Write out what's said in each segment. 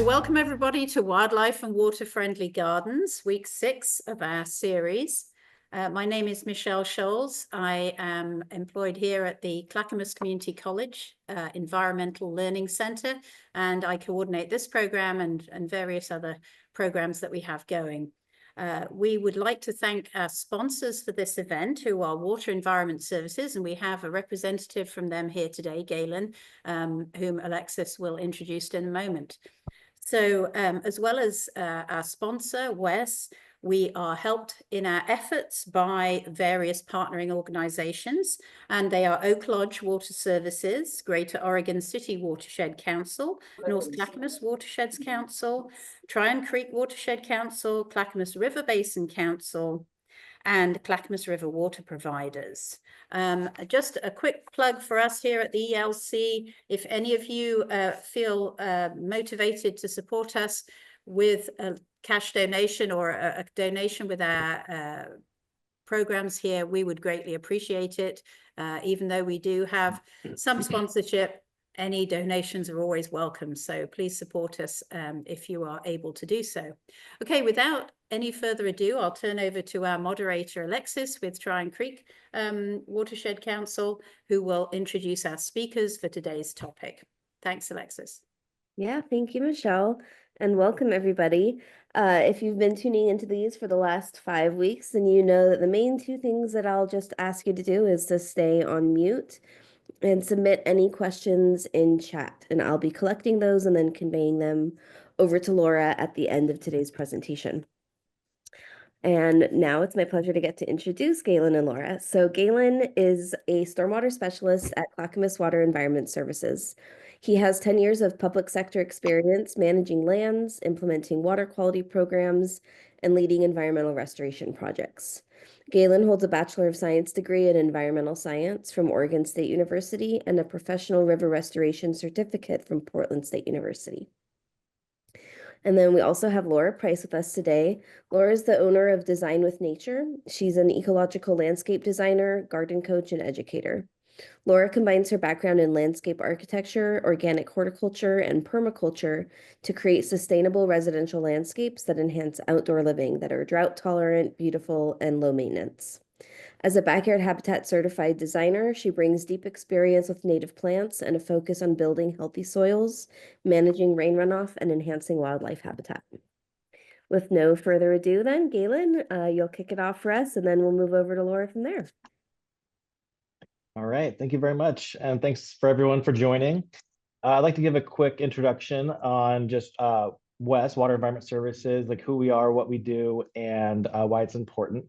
welcome everybody to Wildlife and Water Friendly Gardens, week 6 of our series. My name is Michelle Scholes. I am employed here at the Clackamas Community College Environmental Learning Centre, and I coordinate this program and various other programs that we have going. We would like to thank our sponsors for this event, who are Water Environment Services, and we have a representative from them here today, Galen, whom Alexis will introduce in a moment. So as well as our sponsor, WES, we are helped in our efforts by various partnering organizations, and they are Oak Lodge Water Services, Greater Oregon City Watershed Council, North Clackamas Watersheds Council, Tryon Creek Watershed Council, Clackamas River Basin Council, and Clackamas River Water Providers. Just a quick plug for us here at the ELC. If any of you feel motivated to support us with a cash donation or a donation with our programs here, we would greatly appreciate it. Even though we do have some sponsorship, any donations are always welcome. So please support us if you are able to do so. Okay, without any further ado, I'll turn over to our moderator, Alexis, with Tryon Creek Watershed Council, who will introduce our speakers for today's topic. Thanks, Alexis. Yeah, thank you, Michelle, and welcome everybody. If you've been tuning into these for the last 5 weeks, then you know that the main 2 things that I'll just ask you to do is to stay on mute and submit any questions in chat, and I'll be collecting those and then conveying them over to Laura at the end of today's presentation. And now it's my pleasure to get to introduce Galen and Laura. So Galen is a stormwater specialist at Clackamas Water Environment Services. He has 10 years of public sector experience managing lands, implementing water quality programs, and leading environmental restoration projects. Galen holds a Bachelor of Science degree in Environmental Science from Oregon State University and a Professional River Restoration Certificate from Portland State University. And then we also have Lora Price with us today. Laura is the owner of Design with Nature. She's an ecological landscape designer, garden coach, and educator. Lora combines her background in landscape architecture, organic horticulture, and permaculture to create sustainable residential landscapes that enhance outdoor living that are drought tolerant, beautiful, and low maintenance. As a backyard habitat certified designer, she brings deep experience with native plants and a focus on building healthy soils, managing rain runoff, and enhancing wildlife habitat. With no further ado then, Galen, you'll kick it off for us, and then we'll move over to Laura from there. All right, thank you very much. And thanks for everyone for joining. I'd like to give a quick introduction on just WES, Water Environment Services, like who we are, what we do, and why it's important.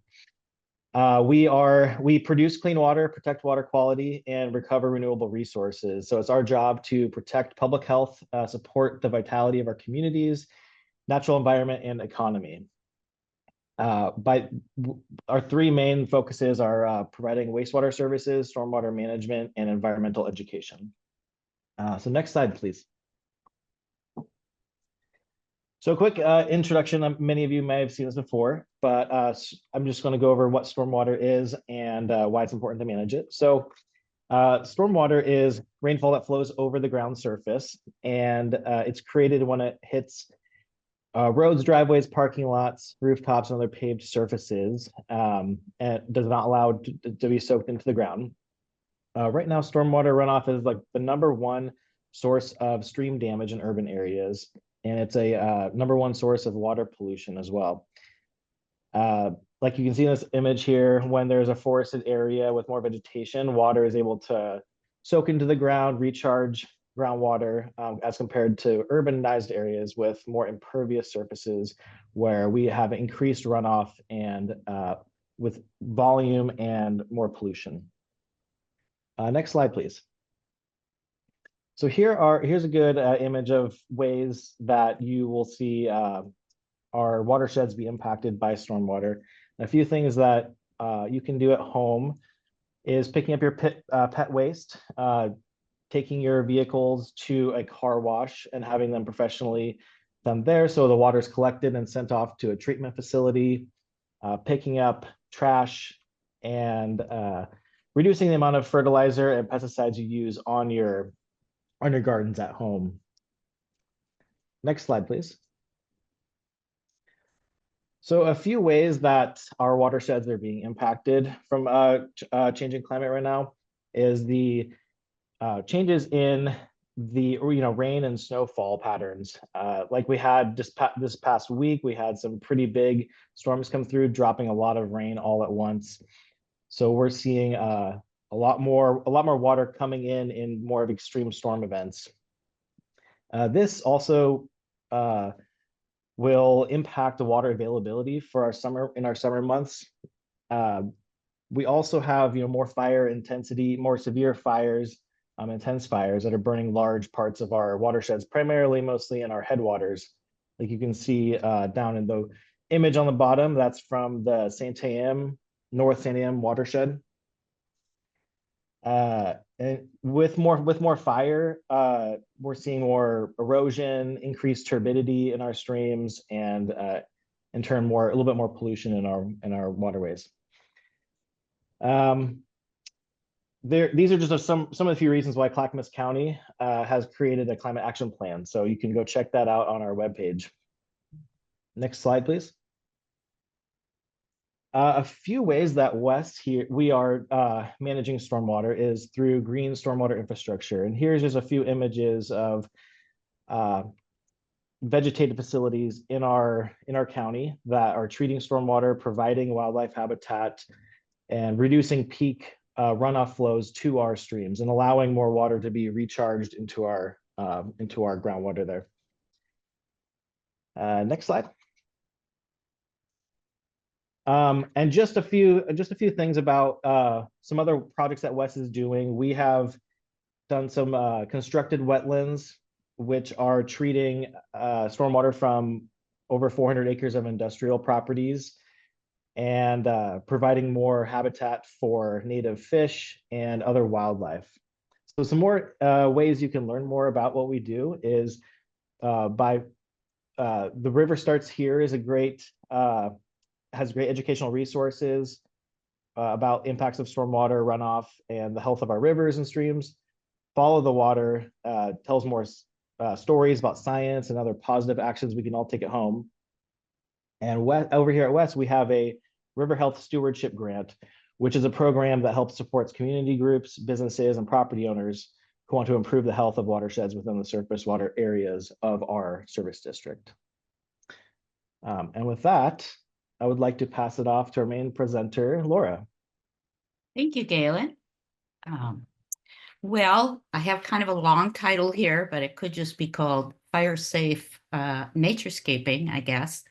We produce clean water, protect water quality, and recover renewable resources. So it's our job to protect public health, support the vitality of our communities, natural environment, and economy. Our 3 main focuses are providing wastewater services, stormwater management, and environmental education. So next slide, please. So a quick introduction. Many of you may have seen this before, but I'm just going to go over what stormwater is and why it's important to manage it. So stormwater is rainfall that flows over the ground surface, and it's created when it hits roads, driveways, parking lots, rooftops, and other paved surfaces, and does not allow to be soaked into the ground. Right now, stormwater runoff is like the #1 source of stream damage in urban areas, and it's a #1 source of water pollution as well. Like you can see in this image here, when there's a forested area with more vegetation, water is able to soak into the ground, recharge groundwater, as compared to urbanized areas with more impervious surfaces where we have increased runoff and with volume and more pollution. Next slide, please. So here's a good image of ways that you will see our watersheds be impacted by stormwater. A few things that you can do at home is picking up your pet waste, taking your vehicles to a car wash and having them professionally done there so the water is collected and sent off to a treatment facility, picking up trash, and reducing the amount of fertilizer and pesticides you use on your gardens at home. Next slide, please. So a few ways that our watersheds are being impacted from changing climate right now is the changes in the rain and snowfall patterns. Like we had this past week, we had some pretty big storms come through, dropping a lot of rain all at once. So we're seeing a lot more water coming in more of extreme storm events. This also will impact the water availability for our summer months. We also have more fire intensity, more severe fires, intense fires that are burning large parts of our watersheds, mostly in our headwaters. Like you can see down in the image on the bottom, that's from the North St. Am watershed. And with more fire, we're seeing more erosion, increased turbidity in our streams, and in turn a little bit more pollution in our waterways. These are just some of the few reasons why Clackamas County has created a climate action plan. So you can go check that out on our webpage. Next slide, please. A few ways that we are managing stormwater is through green stormwater infrastructure. And here's just a few images of vegetated facilities in our county that are treating stormwater, providing wildlife habitat, and reducing peak runoff flows to our streams and allowing more water to be recharged into our groundwater there. Next slide. And just a few things about some other projects that Wes is doing. We have done some constructed wetlands, which are treating stormwater from over 400 acres of industrial properties and providing more habitat for native fish and other wildlife. So some more ways you can learn more about what we do is by the River Starts Here is has great educational resources about impacts of stormwater runoff and the health of our rivers and streams. Follow the Water tells more stories about science and other positive actions we can all take at home. And over here at West, we have a River Health Stewardship Grant, which is a program that helps supports community groups, businesses, and property owners who want to improve the health of watersheds within the surface water areas of our service district. And with that, I would like to pass it off to our main presenter, Lora. Thank you, Galen. Well, I have kind of a long title here, but it could just be called Fire Safe Naturescaping, I guess.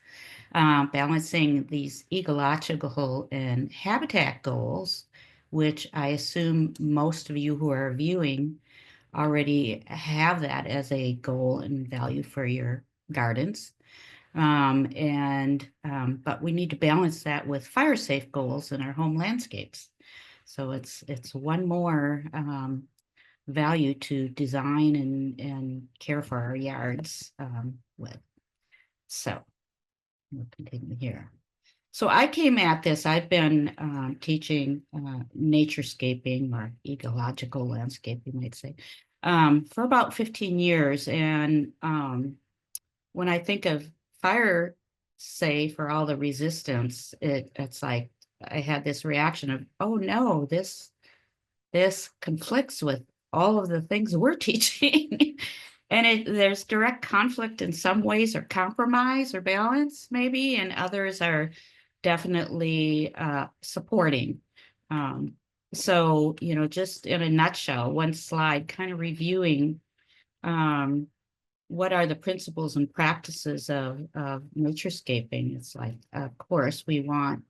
Balancing these ecological and habitat goals, which I assume most of you who are viewing already have that as a goal and value for your gardens. But we need to balance that with fire safe goals in our home landscapes. So it's one more value to design and care for our yards with. So we'll continue here. So I came at this, I've been teaching naturescaping or ecological landscape, you might say, for about 15 years. And when I think of fire safe or all the resistance, it's like I had this reaction of, oh no, this conflicts with all of the things we're teaching. And there's direct conflict in some ways, or compromise or balance maybe, and others are definitely supporting. So, just in a nutshell, one slide kind of reviewing what are the principles and practices of naturescaping. It's like, of course, we want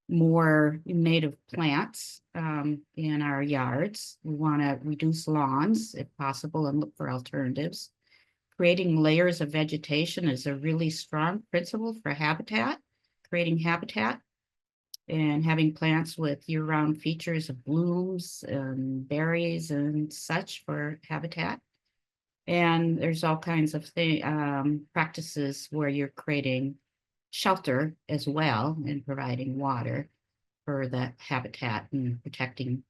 more native plants in our yards. We want to reduce lawns if possible and look for alternatives. Creating layers of vegetation is a really strong principle for habitat, creating habitat, and having plants with year-round features of blooms and berries and such for habitat. And there's all kinds of practices where you're creating shelter as well and providing water for the habitat and protecting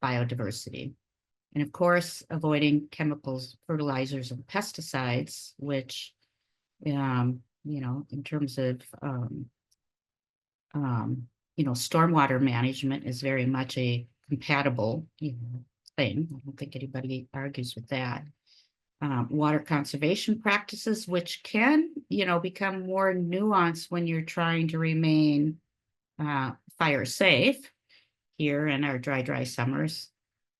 biodiversity. And of course, avoiding chemicals, fertilizers, and pesticides, which, in terms of, stormwater management is very much a compatible, thing. I don't think anybody argues with that. Water conservation practices, which can, become more nuanced when you're trying to remain fire safe here in our dry summers.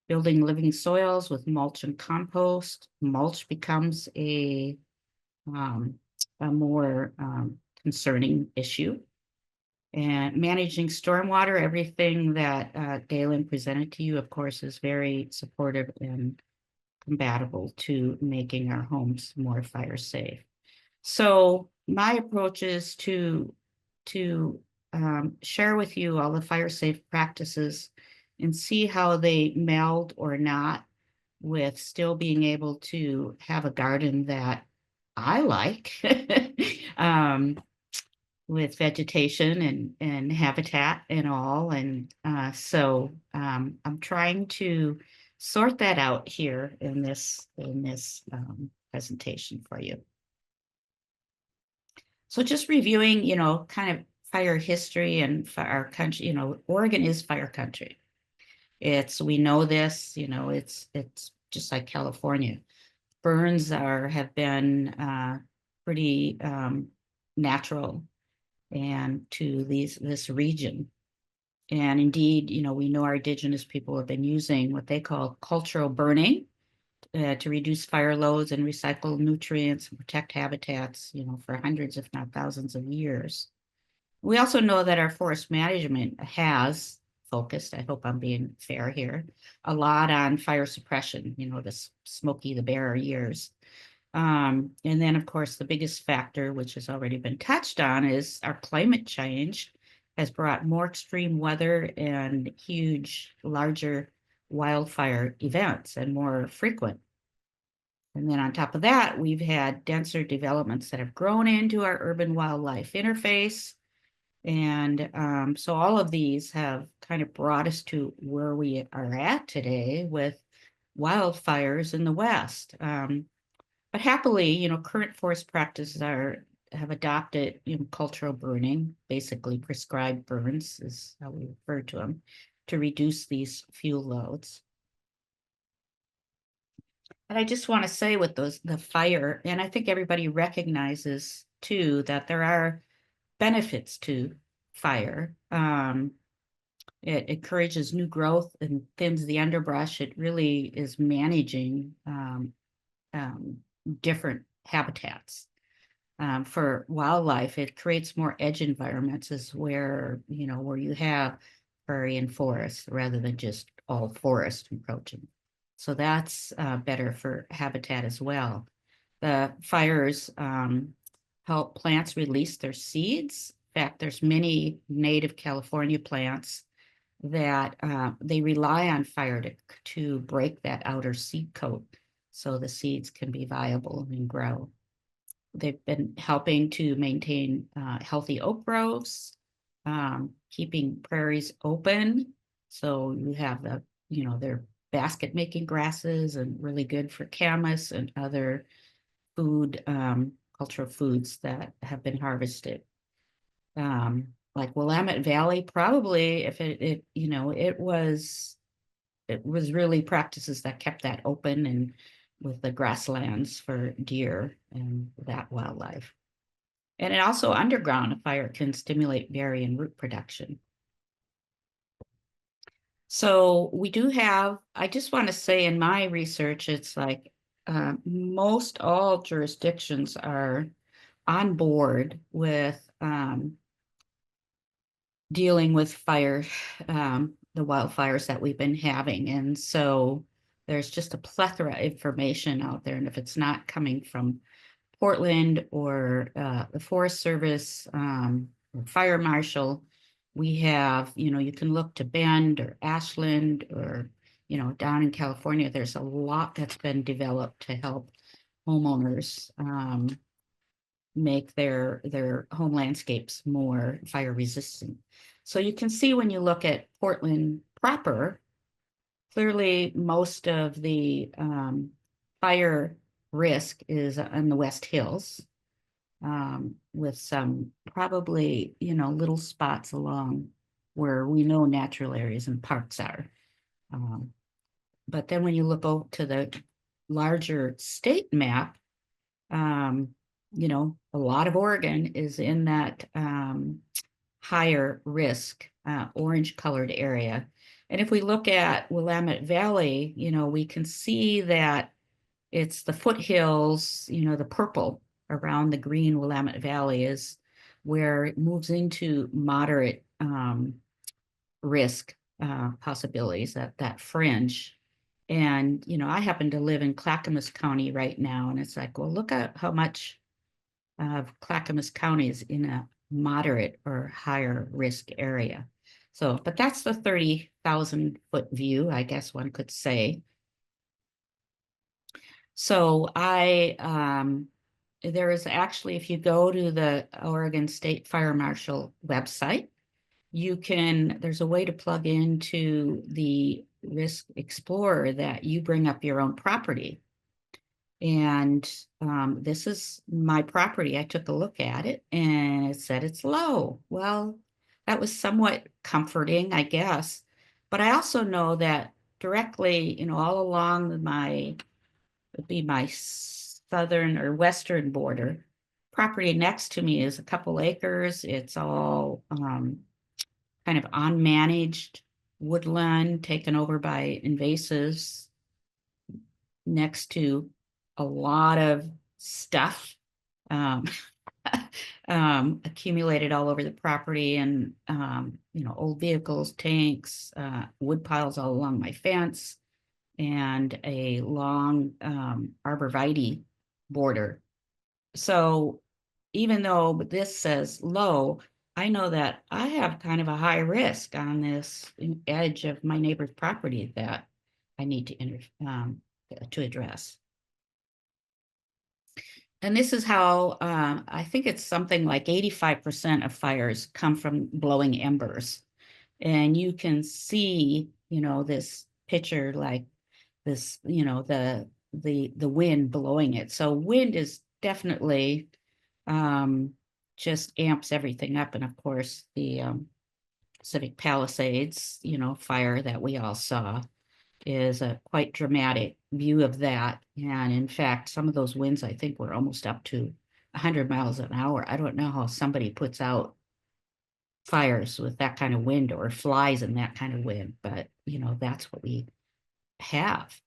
Building living soils with mulch and compost. Mulch becomes a more concerning issue. And managing stormwater, everything that Galen presented to you, of course, is very supportive and compatible to making our homes more fire safe. So my approach is to share with you all the fire safe practices and see how they meld or not with still being able to have a garden that I like with vegetation and habitat and all. And so I'm trying to sort that out here in this presentation for you. So just reviewing, kind of fire history and our country, Oregon is fire country. We know this, it's just like California. Burns have been pretty natural and to this region. And indeed, we know our indigenous people have been using what they call cultural burning to reduce fire loads and recycle nutrients and protect habitats, for hundreds, if not thousands of years. We also know that our forest management has focused, I hope I'm being fair here, a lot on fire suppression, the Smokey the Bear years. And then, of course, the biggest factor, which has already been touched on, is our climate change has brought more extreme weather and larger wildfire events and more frequent. And then on top of that, we've had denser developments that have grown into our urban wildlife interface. And so all of these have kind of brought us to where we are at today with wildfires in the West. But happily, current forest practices have adopted cultural burning, basically prescribed burns is how we refer to them, to reduce these fuel loads. And I just want to say with the fire, and I think everybody recognizes too that there are benefits to fire. It encourages new growth and thins the underbrush. It really is managing different habitats. For wildlife, it creates more edge environments is where you have prairie and forest rather than just all forest encroaching. So that's better for habitat as well. The fires help plants release their seeds. In fact, there's many native California plants that they rely on fire to break that outer seed coat so the seeds can be viable and grow. They've been helping to maintain healthy oak groves, keeping prairies open. So you have they're basket making grasses and really good for camas and other cultural foods that have been harvested. Like Willamette Valley, probably if it was really practices that kept that open and with the grasslands for deer and that wildlife. And it also underground, a fire can stimulate berry and root production. So we do have, I just want to say in my research, it's like most all jurisdictions are on board with dealing with fire, the wildfires that we've been having. And so there's just a plethora of information out there. And if it's not coming from Portland or the Forest Service or Fire Marshal, we have, you can look to Bend or Ashland or, down in California, there's a lot that's been developed to help homeowners make their home landscapes more fire resistant. So you can see when you look at Portland proper, clearly most of the fire risk is in the West Hills, with some probably, little spots along where we know natural areas and parks are. But then when you look over to the larger state map, a lot of Oregon is in that higher risk orange colored area. And if we look at Willamette Valley, we can see that it's the foothills, the purple around the green Willamette Valley is where it moves into moderate risk possibilities, that fringe. And, I happen to live in Clackamas County right now, and it's like, well, look at how much of Clackamas County is in a moderate or higher risk area. So, but that's the 30,000 foot view, I guess one could say. So there is actually, if you go to the Oregon State Fire Marshal website, there's a way to plug into the Risk Explorer that you bring up your own property. And this is my property. I took a look at it and it said it's low. Well, that was somewhat comforting, I guess. But I also know that directly, all along would be my southern or western border. Property next to me is a couple acres. It's all kind of unmanaged woodland taken over by invasives next to a lot of stuff accumulated all over the property, and old vehicles, tanks, wood piles all along my fence, and a long arborvitae border. So even though this says low, I know that I have kind of a high risk on this edge of my neighbor's property that I need to address. And this is how I think it's something like 85% of fires come from blowing embers. And you can see, this picture like this, the wind blowing it. So wind is definitely just amps everything up. And of course, the Pacific Palisades, fire that we all saw is a quite dramatic view of that. And in fact, some of those winds, I think, were almost up to 100 miles an hour. I don't know how somebody puts out fires with that kind of wind or flies in that kind of wind, but that's what we have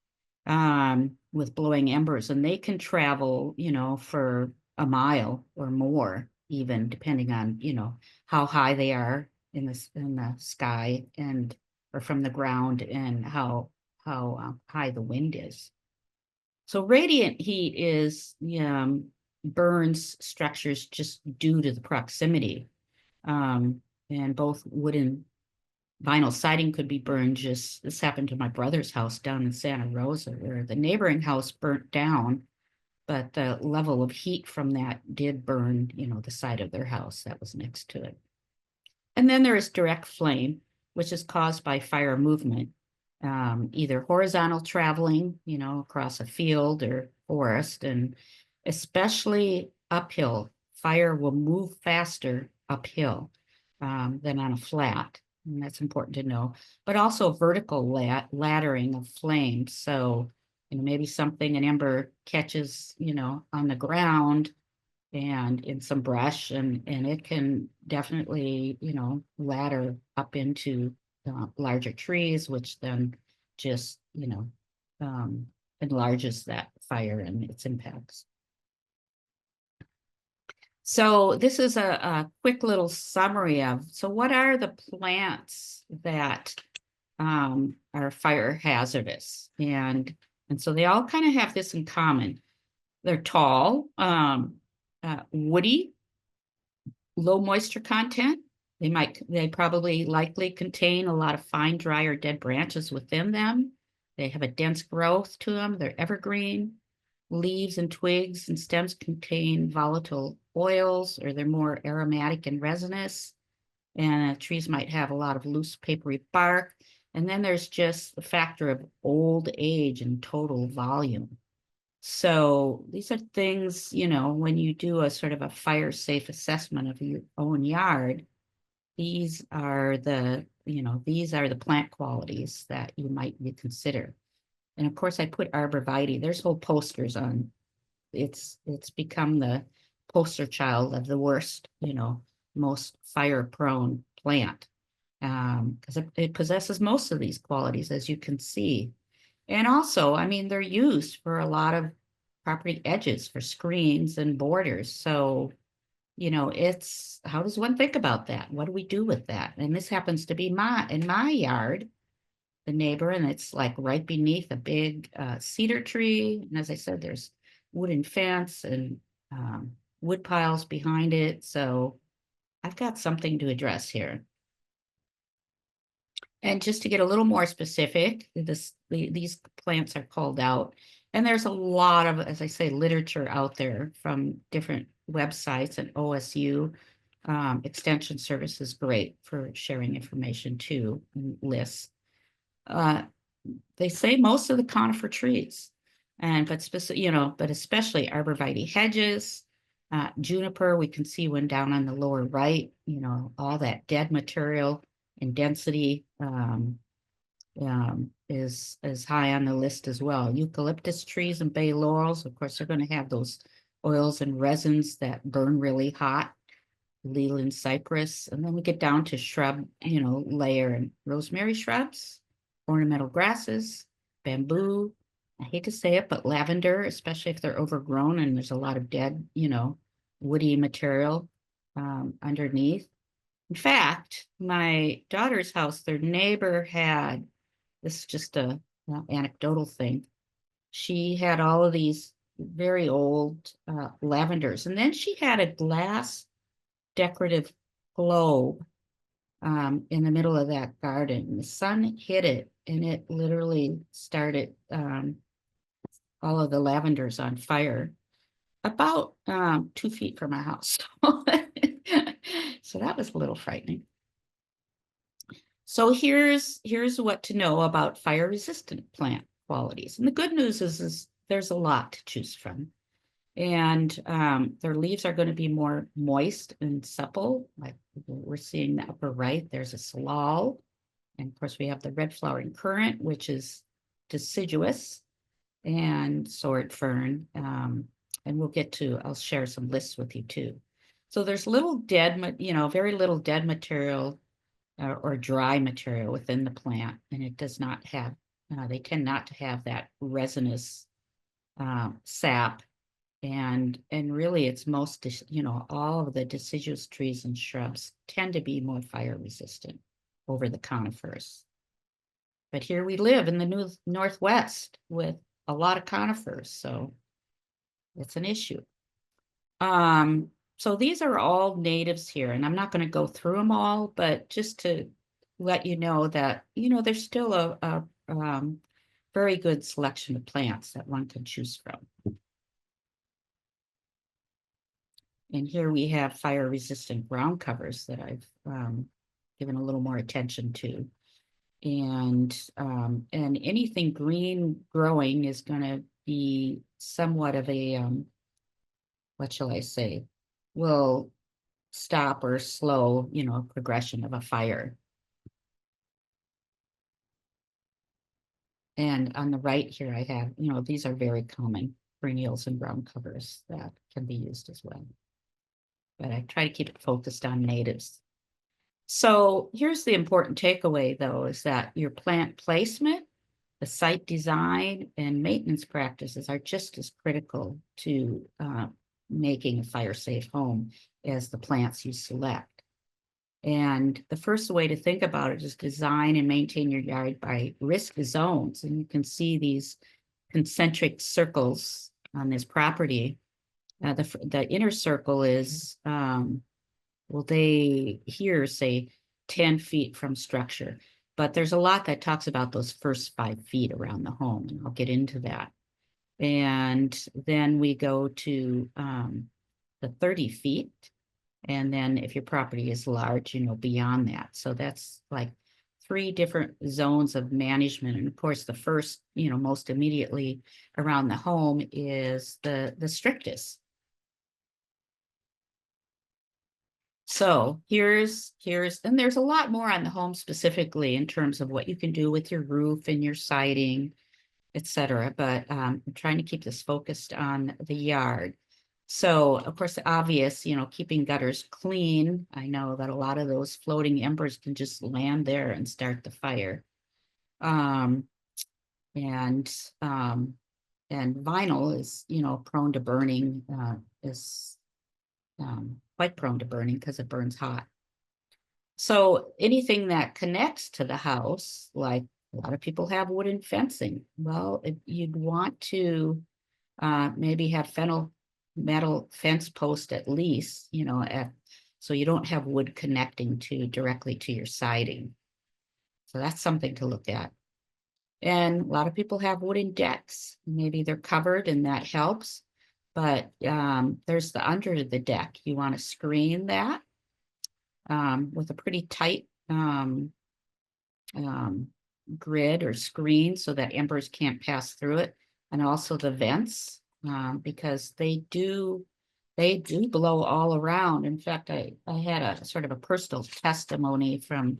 with blowing embers, and they can travel, for a mile or more, even depending on, how high they are in the sky or from the ground, and how high the wind is. So radiant heat burns structures just due to the proximity. And both wood and vinyl siding could be burned. This happened to my brother's house down in Santa Rosa, where the neighboring house burnt down, but the level of heat from that did burn, the side of their house that was next to it. And then there is direct flame, which is caused by fire movement, either horizontal traveling, across a field or forest, and especially uphill. Fire will move faster uphill than on a flat. And that's important to know, but also vertical laddering of flames. So, maybe an ember catches, on the ground and in some brush, and it can definitely, ladder up into larger trees, which then just, enlarges that fire and its impacts. So this is a quick little summary of, so what are the plants that are fire hazardous? And so they all kind of have this in common. They're tall, woody, low moisture content. They probably likely contain a lot of fine, dry, or dead branches within them. They have a dense growth to them. They're evergreen. Leaves and twigs and stems contain volatile oils, or they're more aromatic and resinous. And trees might have a lot of loose, papery bark. And then there's just the factor of old age and total volume. So these are things, you know, when you do a sort of a fire safe assessment of your own yard, these are the, you know, these are the plant qualities that you might consider. And of course, I put arborvitae. There's whole posters on. It's become the poster child of the worst, you know, most fire prone plant, because it possesses most of these qualities, as you can see. And also, I mean, they're used for a lot of property edges for screens and borders. So, you know, it's, how does one think about that? What do we do with that? And this happens to be in my yard, the neighbor, and it's like right beneath a big cedar tree. And as I said, there's wooden fence and wood piles behind it. So I've got something to address here. And just to get a little more specific, these plants are called out. And there's a lot of, as I say, literature out there from different websites, and OSU Extension Service is great for sharing information too, and lists. They say most of the conifer trees, but especially arborvitae hedges, juniper. We can see one down on the lower right. You know, all that dead material and density is high on the list as well. Eucalyptus trees and bay laurels, of course, they're going to have those oils and resins that burn really hot. Leland cypress, and then we get down to shrub, you know, layer and rosemary shrubs, ornamental grasses, bamboo. I hate to say it, but lavender, especially if they're overgrown and there's a lot of dead, you know, woody material underneath. In fact, my daughter's house, their neighbor had, this is just a anecdotal thing. She had all of these very old lavenders, and then she had a glass decorative globe in the middle of that garden. The sun hit it, and it literally started all of the lavenders on fire about 2 feet from my house. So that was a little frightening. So here's what to know about fire resistant plant qualities. And the good news is there's a lot to choose from. And their leaves are going to be more moist and supple, like we're seeing the upper right. There's a salal, and of course we have the red flowering currant, which is deciduous, and sword fern. And we'll get to, I'll share some lists with you too. So there's little dead, you know, very little dead material or dry material within the plant, and it does not have, they tend not to have that resinous sap. And really it's most, you know, all of the deciduous trees and shrubs tend to be more fire resistant over the conifers. But here we live in the Northwest with a lot of conifers, so it's an issue. So these are all natives here, and I'm not going to go through them all, but just to let you know that, you know, there's still a very good selection of plants that one can choose from. And here we have fire resistant ground covers that I've given a little more attention to. And anything green growing is going to be somewhat of a, what shall I say, will stop or slow, you know, progression of a fire. And on the right here, I have, you know, these are very common perennials and ground covers that can be used as well. But I try to keep it focused on natives. So here's the important takeaway, though, is that your plant placement, the site design, and maintenance practices are just as critical to making a fire-safe home as the plants you select. And the first way to think about it is design and maintain your yard by risk zones. And you can see these concentric circles on this property. The inner circle is, well, they here say 10 feet from structure, but there's a lot that talks about those first 5 feet around the home, and I'll get into that. And then we go to the 30 feet. And then if your property is large, you know, beyond that. So that's like three different zones of management. And of course, the first, most immediately around the home is the strictest. So here's, and there's a lot more on the home specifically in terms of what you can do with your roof and your siding, etc. But I'm trying to keep this focused on the yard. So of course, the obvious, keeping gutters clean. I know that a lot of those floating embers can just land there and start the fire. And vinyl is, prone to burning, is quite prone to burning because it burns hot. So anything that connects to the house, like a lot of people have wooden fencing. Well, you'd want to maybe have metal fence post at least, so you don't have wood connecting directly to your siding. So that's something to look at. And a lot of people have wooden decks. Maybe they're covered and that helps. But there's the under the deck. You want to screen that with a pretty tight grid or screen so that embers can't pass through it. And also the vents, because they do blow all around. In fact, I had a sort of a personal testimony from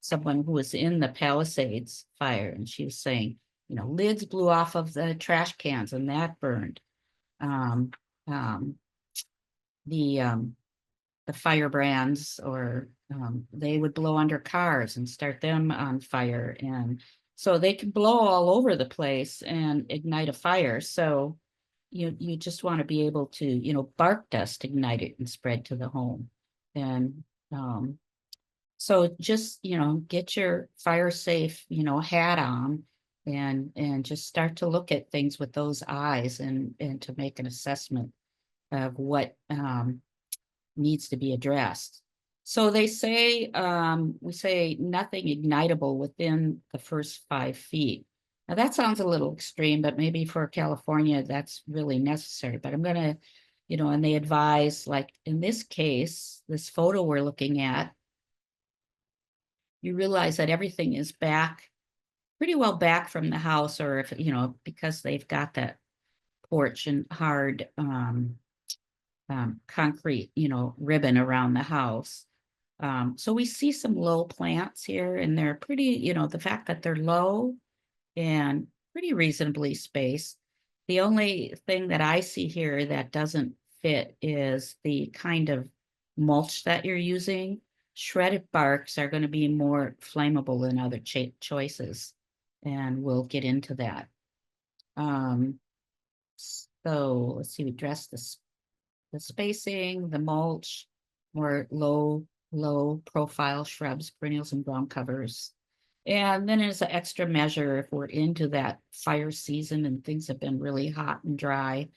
someone who was in the Palisades fire, and she was saying, lids blew off of the trash cans and that burned. The firebrands, or they would blow under cars and start them on fire, and so they can blow all over the place and ignite a fire. So you just want to be able to, bark dust ignite it and spread to the home. And so just, get your fire safe, hat on and just start to look at things with those eyes and to make an assessment of what needs to be addressed. So they say, we say nothing ignitable within the first 5 feet. Now that sounds a little extreme, but maybe for California, that's really necessary. But I'm gonna, and they advise, like in this case, this photo we're looking at, you realize that everything is pretty well back from the house, or if, because they've got that porch and hard concrete, ribbon around the house. So we see some low plants here, and they're pretty, the fact that they're low and pretty reasonably spaced. The only thing that I see here that doesn't fit is the kind of mulch that you're using. Shredded barks are going to be more flammable than other choices, and we'll get into that. So let's see, we addressed the spacing, the mulch, more low profile shrubs, perennials, and ground covers. And then as an extra measure, if we're into that fire season and things have been really hot and dry,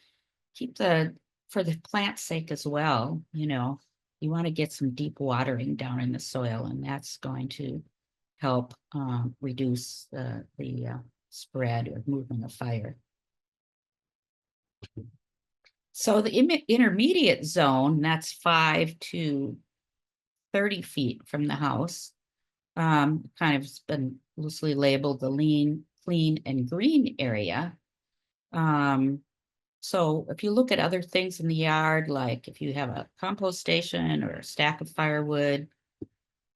for the plant's sake as well, you want to get some deep watering down in the soil, and that's going to help reduce the spread or movement of fire. So the intermediate zone, that's 5 to 30 feet from the house, kind of been loosely labeled the lean, clean, and green area. So if you look at other things in the yard, like if you have a compost station or a stack of firewood,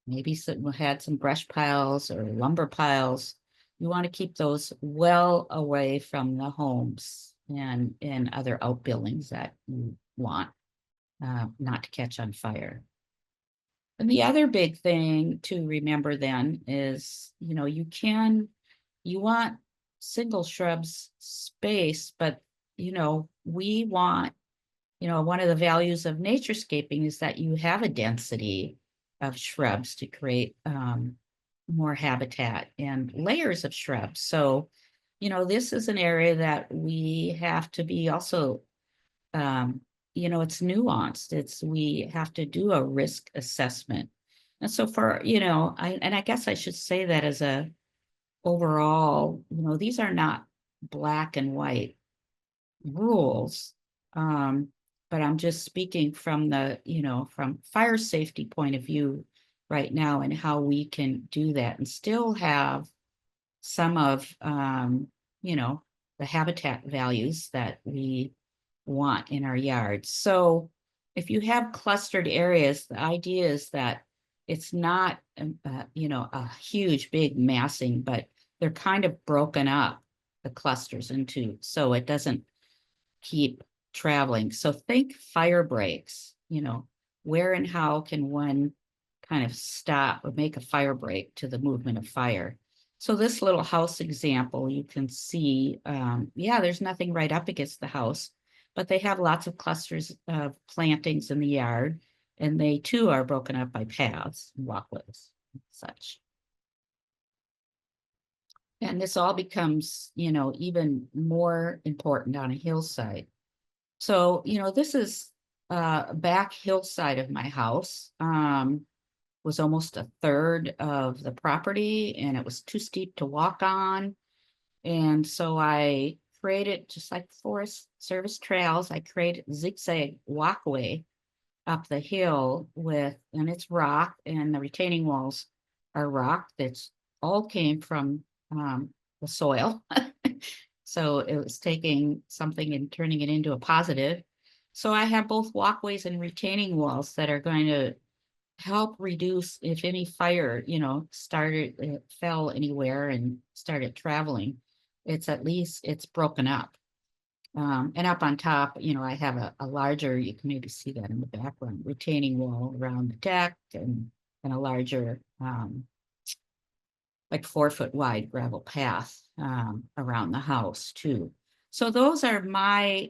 maybe had some brush piles or lumber piles, you want to keep those well away from the homes and other outbuildings that you want not to catch on fire. And the other big thing to remember then is, you want single shrubs space, but, we want, one of the values of naturescaping is that you have a density of shrubs to create more habitat and layers of shrubs. So, this is an area that we have to be also, it's nuanced. We have to do a risk assessment. And so I guess I should say that as a overall, these are not black and white rules. But I'm just speaking from from fire safety point of view. right now and how we can do that and still have some of, you know, the habitat values that we want in our yards. So if you have clustered areas, the idea is that it's not, you know, a huge, big massing, but they're kind of broken up, the clusters into, so it doesn't keep traveling. So think fire breaks, you know, where and how can one kind of stop or make a fire break to the movement of fire? So this little house example, you can see, yeah, there's nothing right up against the house, but they have lots of clusters of plantings in the yard, and they too are broken up by paths, walkways, and such. And this all becomes, you know, even more important on a hillside. So, you know, this is a back hillside of my house. Was almost a third of the property, and it was too steep to walk on. And so I created, just like Forest Service trails, I created a zigzag walkway up the hill with, and it's rock, and the retaining walls are rock that's all came from the soil. So it was taking something and turning it into a positive. So I have both walkways and retaining walls that are going to help reduce if any fire, you know, fell anywhere and started traveling. It's at least it's broken up. And up on top, you know, I have a larger, you can maybe see that in the background, retaining wall around the deck, and a larger like 4-foot wide gravel path around the house too. So those are my,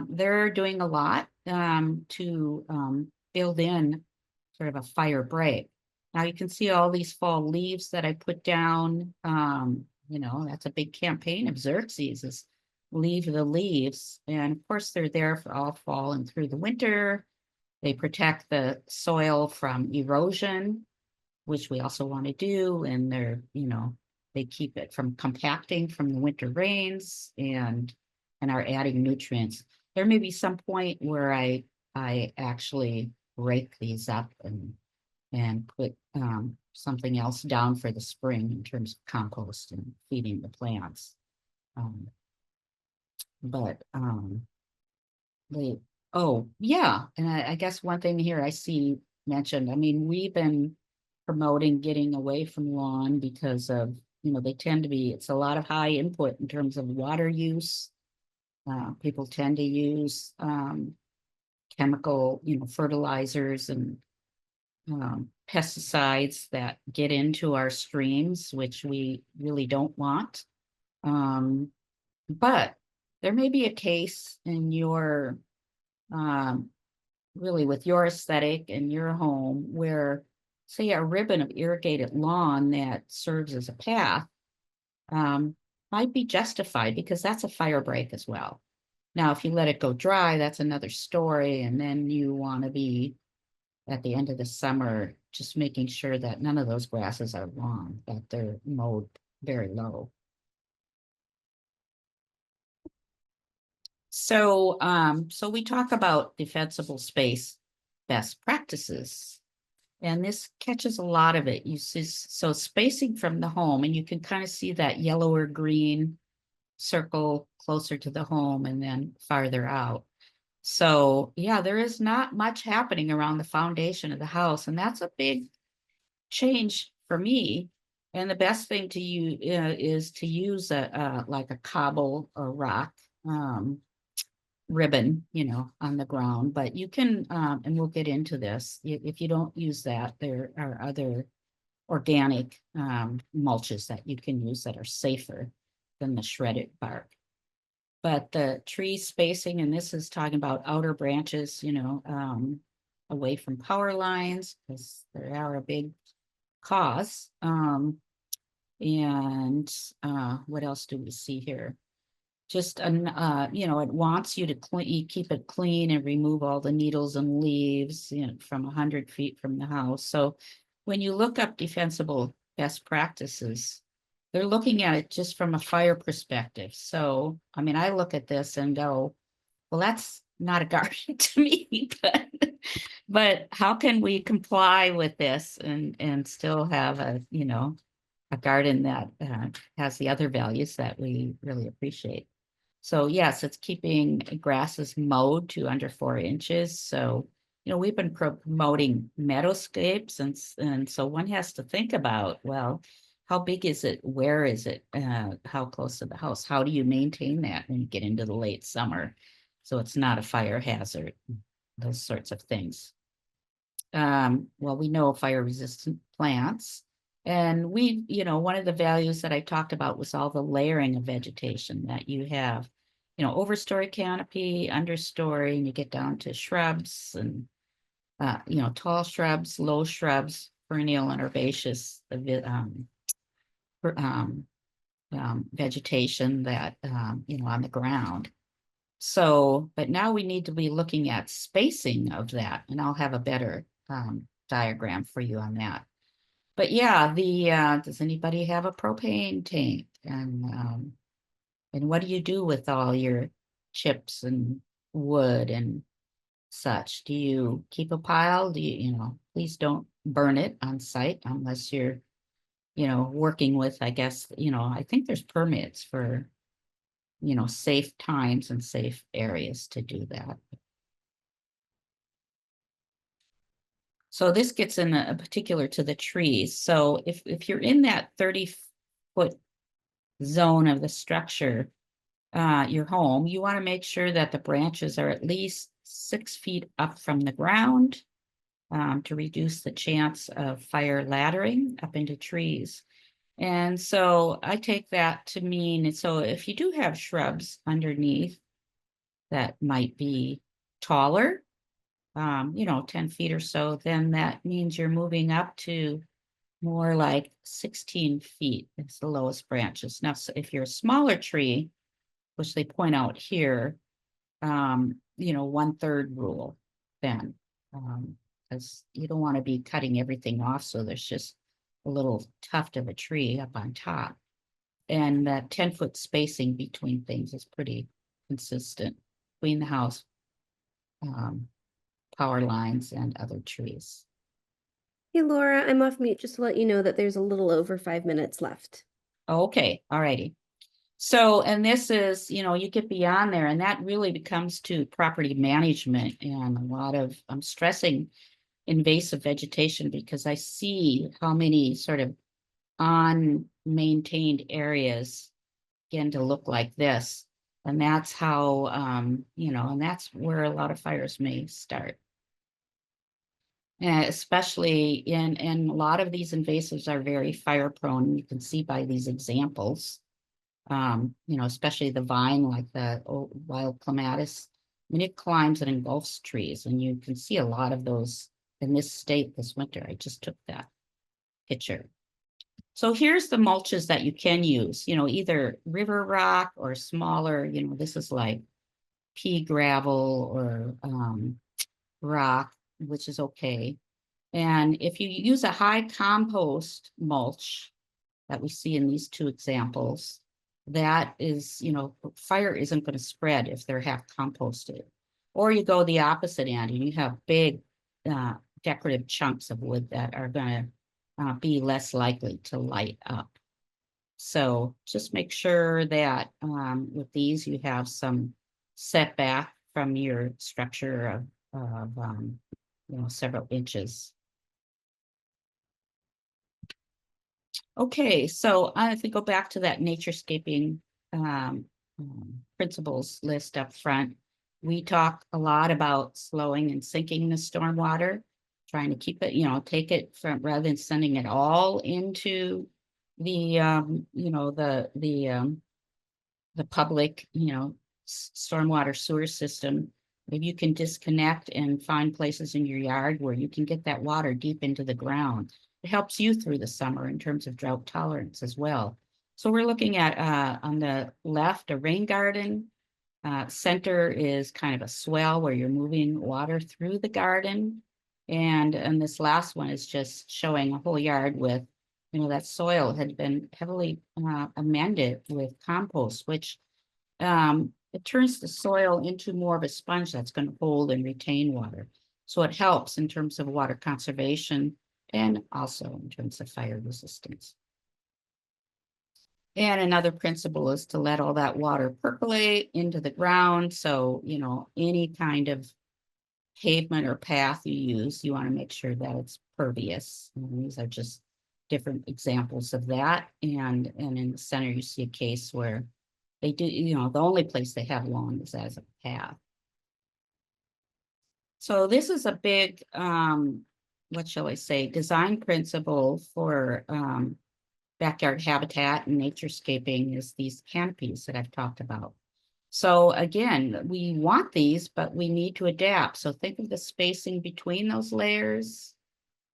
they're doing a lot to build in sort of a fire break. Now you can see all these fall leaves that I put down. You know, that's a big campaign of Xerxes, is leave the leaves. And of course they're there for all fall and through the winter. They protect the soil from erosion, which we also want to do. And they're, you know, they keep it from compacting from the winter rains, and are adding nutrients. There may be some point where I actually break these up and put something else down for the spring in terms of compost and feeding the plants. Oh yeah, and I guess one thing here I see mentioned, I mean, we've been promoting getting away from lawn because of, you know, they tend to be, it's a lot of high input in terms of water use. People tend to use chemical, you know, fertilizers and pesticides that get into our streams, which we really don't want. But there may be a case in your, really with your aesthetic and your home where, say, a ribbon of irrigated lawn that serves as a path might be justified, because that's a fire break as well. Now, if you let it go dry, that's another story. And then you want to be, at the end of the summer, just making sure that none of those grasses are long, that they're mowed very low. So, so we talk about defensible space best practices, and this catches a lot of it. You see, so spacing from the home, and you can kind of see that yellow or green circle closer to the home and then farther out. So yeah, there is not much happening around the foundation of the house, and that's a big change for me. And the best thing to use is to use like a cobble or rock ribbon, you know, on the ground. But you can, and we'll get into this, if you don't use that, there are other organic mulches that you can use that are safer than the shredded bark. But the tree spacing, and this is talking about outer branches, you know, away from power lines, because they are a big cause. And what else do we see here? Just, you know, it wants you to keep it clean and remove all the needles and leaves, you know, from 100 feet from the house. So when you look up defensible best practices, they're looking at it just from a fire perspective. So, I mean, I look at this and go, well, that's not a garden to me, but But how can we comply with this and still have a, you know, a garden that has the other values that we really appreciate? So yes, it's keeping grasses mowed to under 4 inches. So, you know, we've been promoting meadowscapes, and so one has to think about, well, how big is it? Where is it? How close to the house? How do you maintain that when you get into the late summer? So it's not a fire hazard, those sorts of things. Well, we know fire resistant plants. And we, you know, one of the values that I talked about was all the layering of vegetation that you have, you know, overstory canopy, understory, and you get down to shrubs and, you know, tall shrubs, low shrubs, perennial and herbaceous vegetation that, you know, on the ground. So, but now we need to be looking at spacing of that, and I'll have a better diagram for you on that. But yeah, does anybody have a propane tank? And what do you do with all your chips and wood and such? Do you keep a pile? Do you, you know, please don't burn it on site unless you're, you know, working with, I guess, you know, I think there's permits for, you know, safe times and safe areas to do that. So this gets in a particular to the trees. So if you're in that 30-foot zone of the structure, your home, you want to make sure that the branches are at least 6 feet up from the ground to reduce the chance of fire laddering up into trees. And so I take that to mean, so if you do have shrubs underneath that might be taller, you know, 10 feet or so, then that means you're moving up to more like 16 feet. It's the lowest branches. Now, so if you're a smaller tree, which they point out here, you know, 1/3 rule then, because you don't want to be cutting everything off. So there's just a little tuft of a tree up on top. And that 10-foot spacing between things is pretty consistent between the house, power lines and other trees. Hey, Laura, I'm off mute just to let you know that there's a little over 5 minutes left. Okay, all righty. So, and this is, you know, you get beyond there, and that really becomes to property management and a lot of, I'm stressing invasive vegetation because I see how many sort of unmaintained areas begin to look like this. And that's how, you know, and that's where a lot of fires may start. Especially in a lot of these invasives are very fire prone. You can see by these examples, you know, especially the vine, like the wild clematis. I mean, it climbs and engulfs trees, and you can see a lot of those in this state this winter. I just took that picture. So here's the mulches that you can use, you know, either river rock or smaller, you know, this is like pea gravel or rock, which is okay. And if you use a high compost mulch that we see in these two examples, that is, you know, fire isn't going to spread if they're half composted. Or you go the opposite end and you have big decorative chunks of wood that are going to be less likely to light up. So just make sure that with these you have some setback from your structure of you know, several inches. Okay, so if we go back to that naturescaping principles list up front, we talk a lot about slowing and sinking the stormwater, trying to keep it, you know, take it from rather than sending it all into the you know, the public, you know, stormwater sewer system. Maybe you can disconnect and find places in your yard where you can get that water deep into the ground. It helps you through the summer in terms of drought tolerance as well. So we're looking at on the left, a rain garden. Center is kind of a swell where you're moving water through the garden. And this last one is just showing a whole yard with, you know, that soil had been heavily amended with compost, which it turns the soil into more of a sponge that's going to hold and retain water. So it helps in terms of water conservation and also in terms of fire resistance. And another principle is to let all that water percolate into the ground. So, you know, any kind of pavement or path you use, you want to make sure that it's pervious. And these are just different examples of that. And in the center, you see a case where they do, you know, the only place they have lawn is as a path. So this is a big, what shall I say, design principle for backyard habitat and naturescaping is these canopies that I've talked about. So again, we want these, but we need to adapt. So think of the spacing between those layers.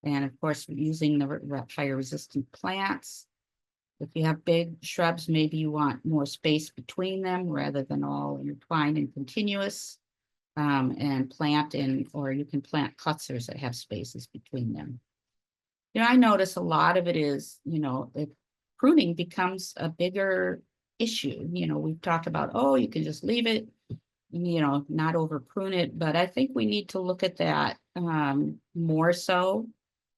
And of course, using the fire resistant plants. If you have big shrubs, maybe you want more space between them rather than all intertwined and continuous. And plant in, or you can plant clusters that have spaces between them. You know, I notice a lot of it is, you know, pruning becomes a bigger issue. You know, we've talked about, oh, you can just leave it, you know, not over prune it, but I think we need to look at that more so,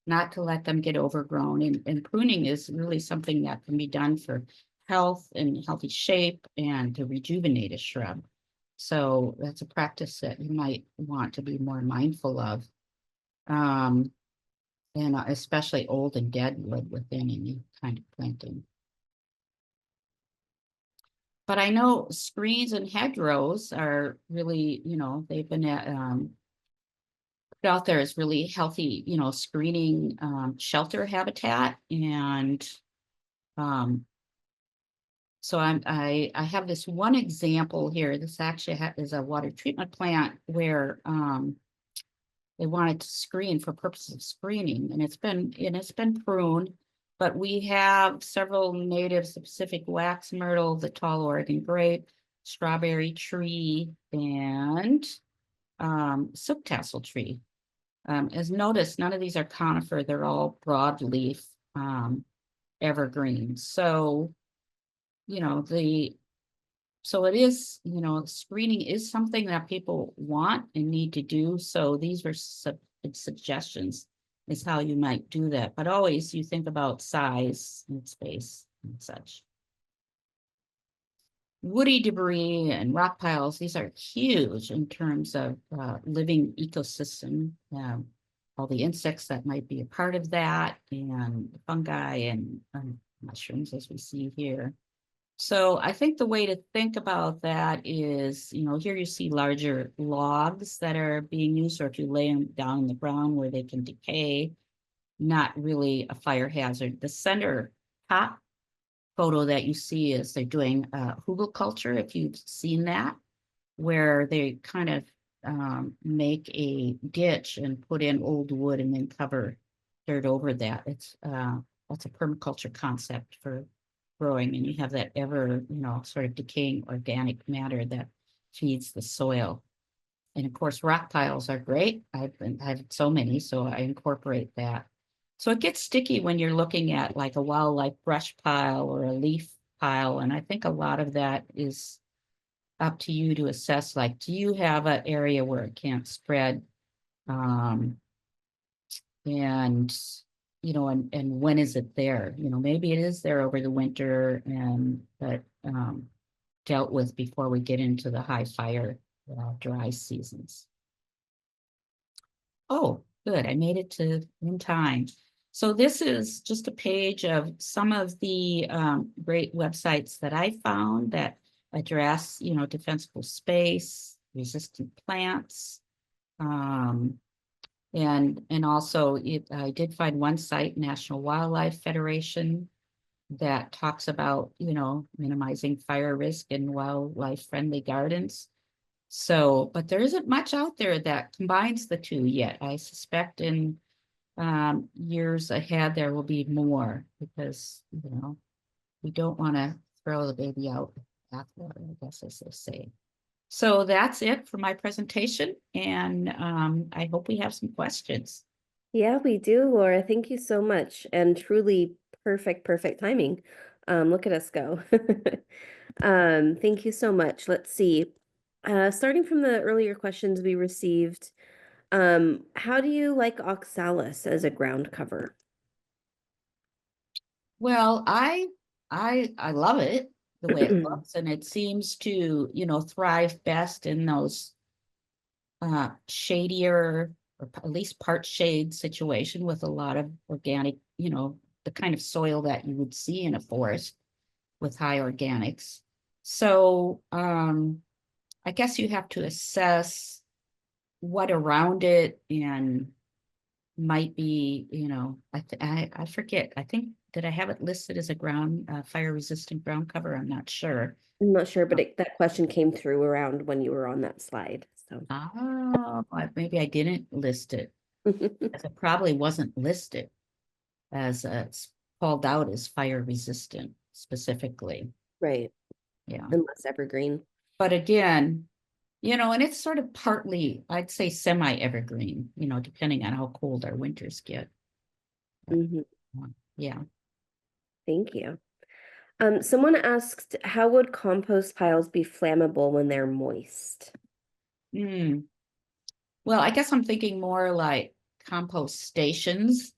not to let them get overgrown. And pruning is really something that can be done for health and healthy shape and to rejuvenate a shrub. So that's a practice that you might want to be more mindful of. And especially old and dead wood within any kind of planting. But I know screens and hedgerows are really, you know, they've been put out there as really healthy, you know, screening shelter habitat. And so I have this one example here. This actually is a water treatment plant where they wanted to screen for purposes of screening, and it's been pruned, but we have several natives, the Pacific wax myrtle, the tall Oregon grape, strawberry tree, and silk tassel tree. As noticed, none of these are conifer; they're all broadleaf evergreens. So, you know, so it is, you know, screening is something that people want and need to do. So these are suggestions is how you might do that. But always you think about size and space and such. Woody debris and rock piles, these are huge in terms of living ecosystem. All the insects that might be a part of that, and fungi and mushrooms as we see here. So I think the way to think about that is, you know, here you see larger logs that are being used, or if you lay them down in the ground where they can decay, not really a fire hazard. The center top photo that you see is they're doing hugelkultur, if you've seen that, where they kind of make a ditch and put in old wood and then cover dirt over that. It's that's a permaculture concept for growing, and you have that ever, you know, sort of decaying organic matter that feeds the soil. And of course, rock piles are great. I have so many, so I incorporate that. So it gets sticky when you're looking at like a wildlife brush pile or a leaf pile. And I think a lot of that is up to you to assess, like, do you have an area where it can't spread? And you know, and when is it there? You know, maybe it is there over the winter and but dealt with before we get into the high fire dry seasons. Oh, good, I made it to in time. So this is just a page of some of the great websites that I found that address, you know, defensible space, resistant plants, and also I did find one site, National Wildlife Federation, that talks about, you know, minimizing fire risk in wildlife friendly gardens. So, but there isn't much out there that combines the two yet. I suspect in years ahead there will be more, because, you know, we don't want to throw the baby out with the bathwater, I guess, as they say. So that's it for my presentation, and I hope we have some questions. Yeah, we do, Laura. Thank you so much. And truly perfect timing. Look at us go. Thank you so much. Let's see. Starting from the earlier questions we received, How do you like oxalis as a ground cover? Well, I love it the way it looks, and it seems to, thrive best in those shadier or at least part shade situation with a lot of organic, the kind of soil that you would see in a forest with high organics. So I guess you have to assess what around it and might be, I forget. I think, did I have it listed as a fire resistant ground cover? I'm not sure. I'm not sure, but that question came through around when you were on that slide. So Oh, maybe I didn't list it. It probably wasn't listed as it's called out as fire resistant specifically. right, Yeah. unless evergreen. But again, and it's sort of partly, I'd say semi-evergreen, depending on how cold our winters get. Mhm. Yeah. Thank you. Someone asked, how would compost piles be flammable when they're moist? Well, I guess I'm thinking more like compost stations.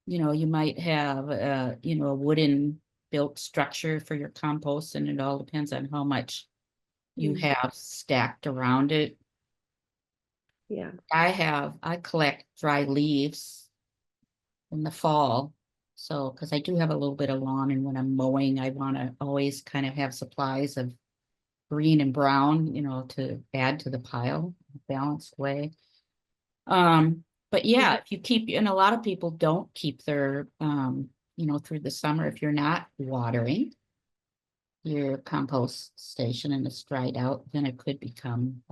You might have a wooden built structure for your compost, and it all depends on how much you have stacked around it. Yeah. I collect dry leaves in the fall. So, because I do have a little bit of lawn, and when I'm mowing, I want to always kind of have supplies of green and brown, to add to the pile, balanced way. But yeah, if you keep, and a lot of people don't keep their, through the summer, if you're not watering your compost station and it's dried out, then it could become,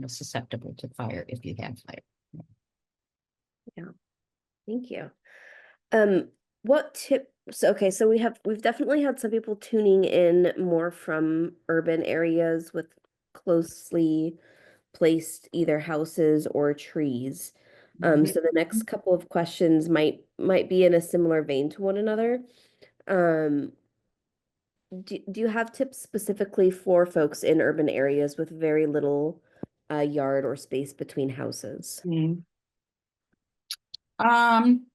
susceptible to fire if you have fire. Yeah. Thank you. What tips? Okay, so we've definitely had some people tuning in more from urban areas with closely placed either houses or trees. Mhm. So the next couple of questions might be in a similar vein to one another. Um, do you have tips specifically for folks in urban areas with very little yard or space between houses? Um,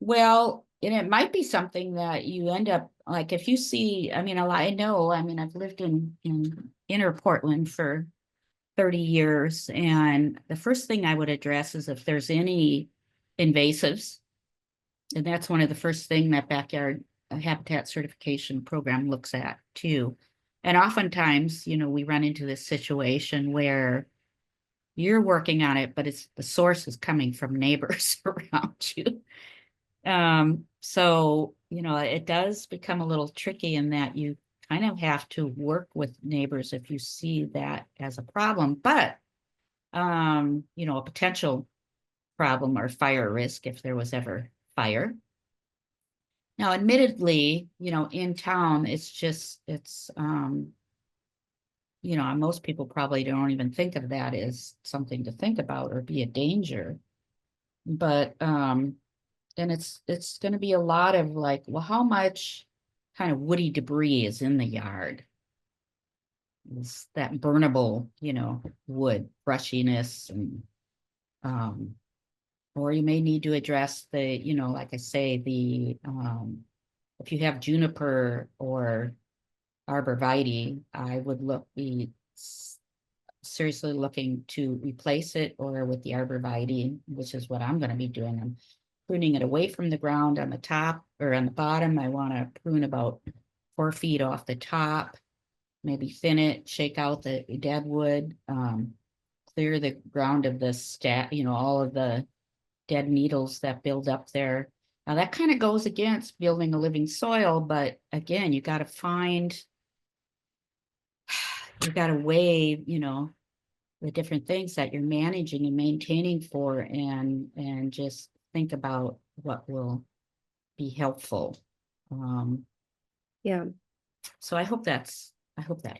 well, and it might be something that you end up like if you see, I've lived in inner Portland for 30 years, and the first thing I would address is if there's any invasives, and that's one of the first thing that backyard habitat certification program looks at too. And oftentimes, we run into this situation where you're working on it, but the source is coming from neighbors around you. So, it does become a little tricky in that you kind of have to work with neighbors if you see that as a problem, but, a potential problem or fire risk if there was ever fire. Now, admittedly, in town, most people probably don't even think of that as something to think about or be a danger. But, and it's going to be a lot of like, well, how much kind of woody debris is in the yard? Is that burnable, wood, brushiness, and or you may need to address the, like I say, the if you have juniper or arborvitae, I would be seriously looking to replace it, or with the arborvitae, which is what I'm going to be doing. I'm pruning it away from the ground on the top or on the bottom. I want to prune about 4 feet off the top, maybe thin it, shake out the dead wood, clear the ground of the all of the dead needles that build up there. Now that kind of goes against building a living soil, but again, you got to weigh, the different things that you're managing and maintaining for, and just think about what will be helpful. Yeah. So I hope that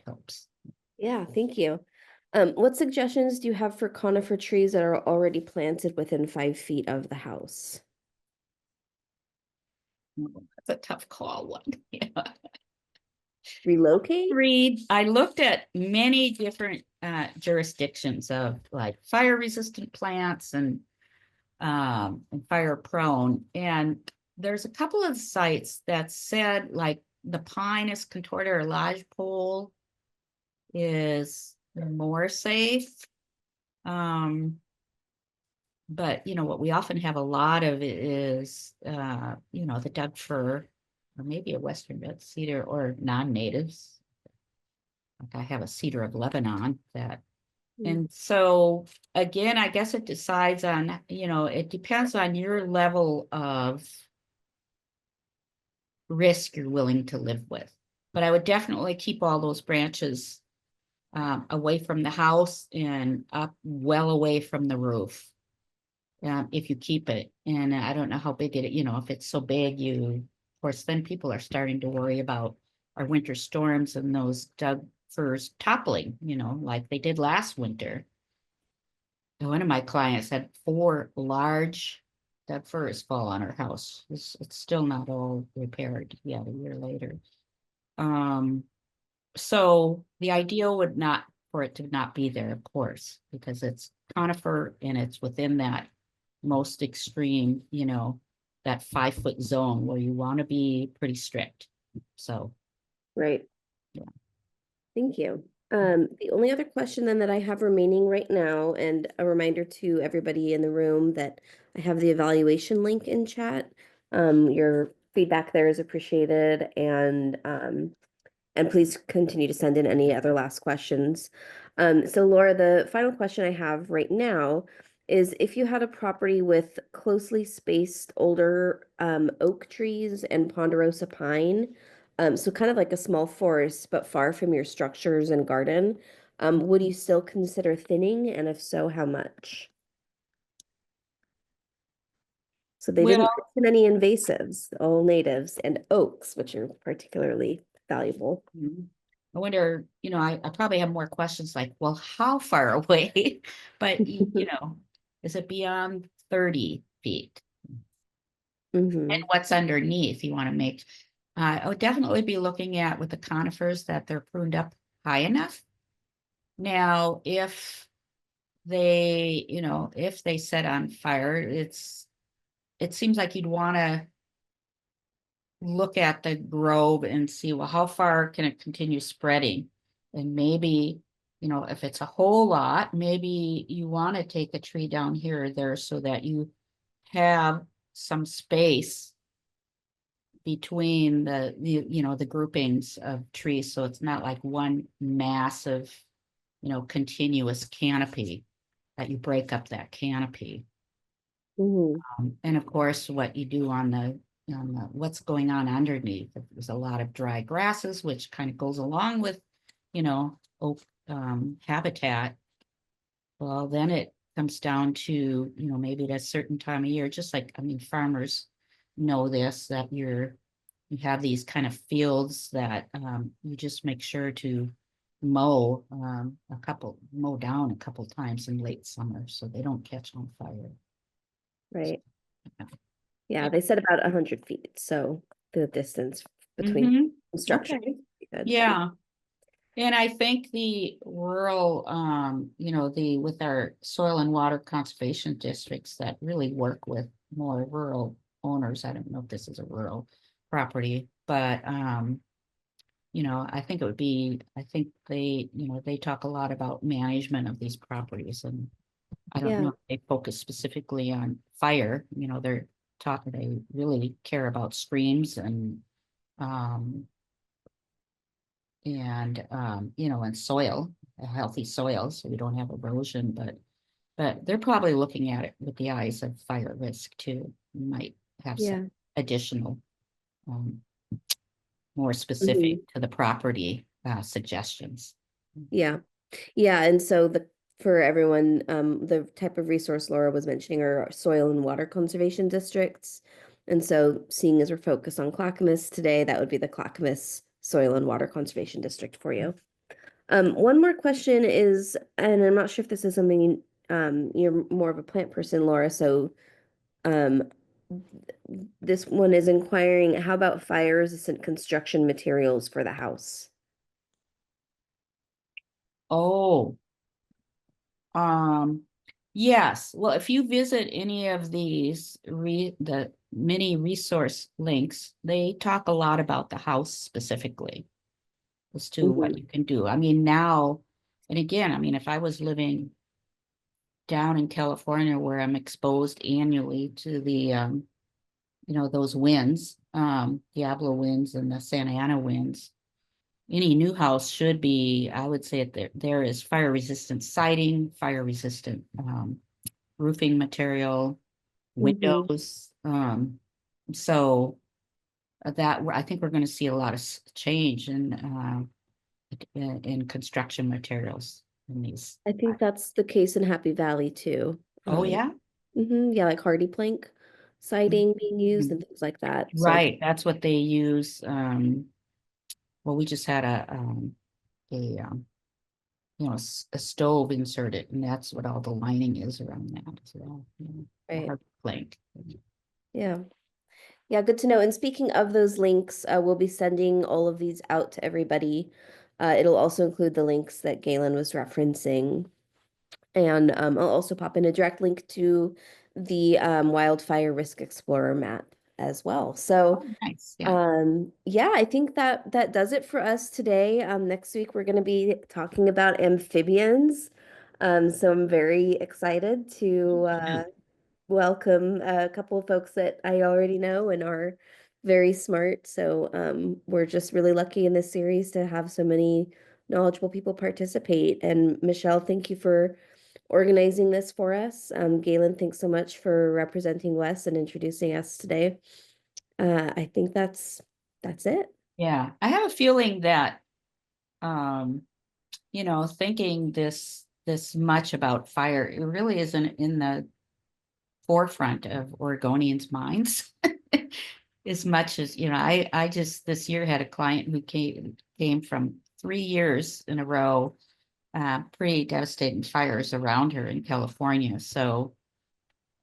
helps. Yeah, tap you. What suggestions do you have for conifer trees that are already planted within 5 feet of the house? That's a tough call one. Yeah. Relocate? I looked at many different jurisdictions of like fire resistant plants and fire prone. And there's a couple of sites that said like the Pinus contorta or lodgepole is more safe. But what we often have a lot of is the Doug fir, or maybe a Western red cedar, or non-natives. Like I have a cedar of Lebanon that, and so again, I guess it decides on, it depends on your level of risk you're willing to live with. But I would definitely keep all those branches away from the house and up well away from the roof. If you keep it. And I don't know how big if it's so big, of course, then people are starting to worry about our winter storms and those Doug firs toppling, like they did last winter. And one of my clients had 4 large Doug firs fall on her house. It's still not all repaired yet a year later. So the ideal would not for it to not be there, of course, because it's conifer and it's within that most extreme, that 5-foot zone where you want to be pretty strict. So, Right. Yeah. Thank you. The only other question then that I have remaining right now, and a reminder to everybody in the room that I have the evaluation link in chat. Your feedback there is appreciated, and please continue to send in any other last questions. So Laura, the final question I have right now is if you had a property with closely spaced older oak trees and ponderosa pine, so kind of like a small forest, but far from your structures and garden, would you still consider thinning? And if so, how much? So they didn't mention any invasives, all natives, and oaks, which are particularly valuable. I wonder, I probably have more questions like, well, how far away? But, is it beyond 30 feet? Mm-hmm. And what's underneath? You want to make, I would definitely be looking at with the conifers that they're pruned up high enough. Now, if they set on fire, it seems like you'd want to look at the grove and see, well, how far can it continue spreading? And maybe, if it's a whole lot, maybe you want to take a tree down here or there so that you have some space between the groupings of trees. So it's not like one massive, continuous canopy that you break up that canopy. And of course, what you do on the what's going on underneath. There's a lot of dry grasses, which kind of goes along with, oak habitat. Well, then it comes down to, maybe at a certain time of year, just like, farmers know this, that you have these kind of fields that you just make sure to mow down a couple times in late summer so they don't catch on fire. Right. Yeah, they said about 100 feet, so the distance between structures. Okay. Yeah. And I think the rural, with our soil and water conservation districts that really work with more rural owners. I don't know if this is a rural property, but I think they talk a lot about management of these properties, and I don't know if they focus specifically on fire. They really care about streams and soil, a healthy soil, so we don't have erosion, but they're probably looking at it with the eyes of fire risk too. You might have some additional more specific to the property suggestions. Yeah. And so for everyone, the type of resource Laura was mentioning are soil and water conservation districts. And so seeing as we're focused on Clackamas today, that would be the Clackamas Soil and Water Conservation District for you. One more question is, and I'm not sure if this is something you're more of a plant person, Laura, so this one is inquiring, how about fire resistant construction materials for the house? Oh, yes. Well, if you visit any of these the mini resource links, they talk a lot about the house specifically as to what you can do. I mean, now, and again, I mean, if I was living down in California where I'm exposed annually to the those winds, Diablo winds and the Santa Ana winds, any new house should be, I would say there is fire resistant siding, fire resistant roofing material, windows. So that I think we're going to see a lot of change in construction materials in these. I think that's the case in Happy Valley too. Oh yeah, Yeah, like hardy plank siding being used and things like that. So right. That's what they use. Well, we just had a stove inserted, and that's what all the lining is around that as well. Right. Hard plank. yeah. Yeah, good to know. And speaking of those links, we'll be sending all of these out to everybody. It'll also include the links that Galen was referencing. And I'll also pop in a direct link to the Wildfire Risk Explorer map as well. So Nice. Yeah. yeah, I think that does it for us today. Next week we're going to be talking about amphibians. So I'm very excited to welcome a couple of folks that I already know and are very smart. So we're just really lucky in this series to have so many knowledgeable people participate. And Michelle, thank you for organizing this for us. Galen, thanks so much for representing Wes and introducing us today. I think that's it. Yeah. I have a feeling that, thinking this much about fire, it really isn't in the forefront of Oregonians' minds. As much as, I just this year had a client who came from 3 years in a row, pretty devastating fires around her in California. So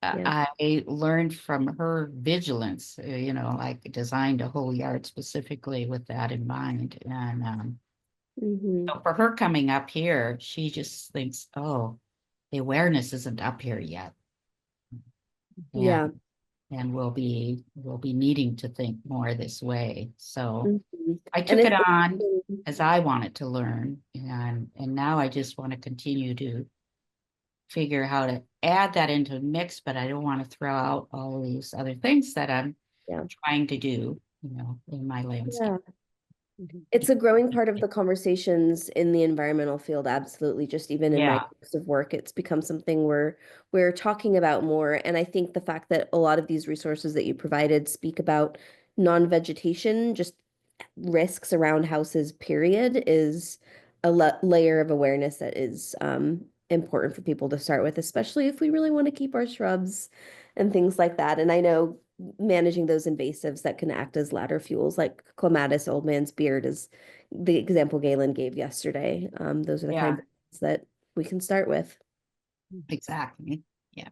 Yeah. I learned from her vigilance, like designed a whole yard specifically with that in mind. And so for her coming up here, she just thinks, oh, the awareness isn't up here yet. Yeah. And we'll be needing to think more this way. So I And took it on as I wanted to learn, and now I just want to continue to figure how to add that into the mix, but I don't want to throw out all of these other things that I'm trying to do, in my landscape. It's a growing part of the conversations in the environmental field, absolutely. Just even in my course of work, it's become something we're talking about more. And I think the fact that a lot of these resources that you provided speak about non-vegetation, just risks around houses, period, is a layer of awareness that is important for people to start with, especially if we really want to keep our shrubs and things like that. And I know managing those invasives that can act as ladder fuels, like clematis, old man's beard, is the example Galen gave yesterday. Those are the kinds of things that we can start with. Exactly. Yeah.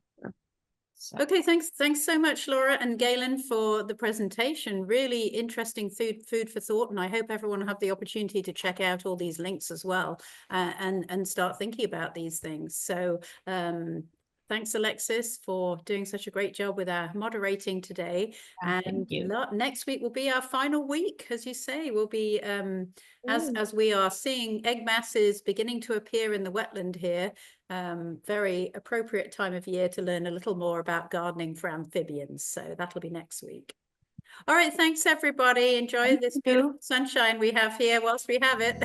So. Okay, thanks so much, Laura and Galen, for the presentation. Really interesting food for thought, and I hope everyone will have the opportunity to check out all these links as well, and start thinking about these things. So thanks, Alexis, for doing such a great job with our moderating today. And next week will be our final week, as you say. We'll be as we are seeing egg masses beginning to appear in the wetland here. Very appropriate time of year to learn a little more about gardening for amphibians. So that'll be next week. All right, thanks everybody. Enjoy this beautiful sunshine we have here whilst we have it.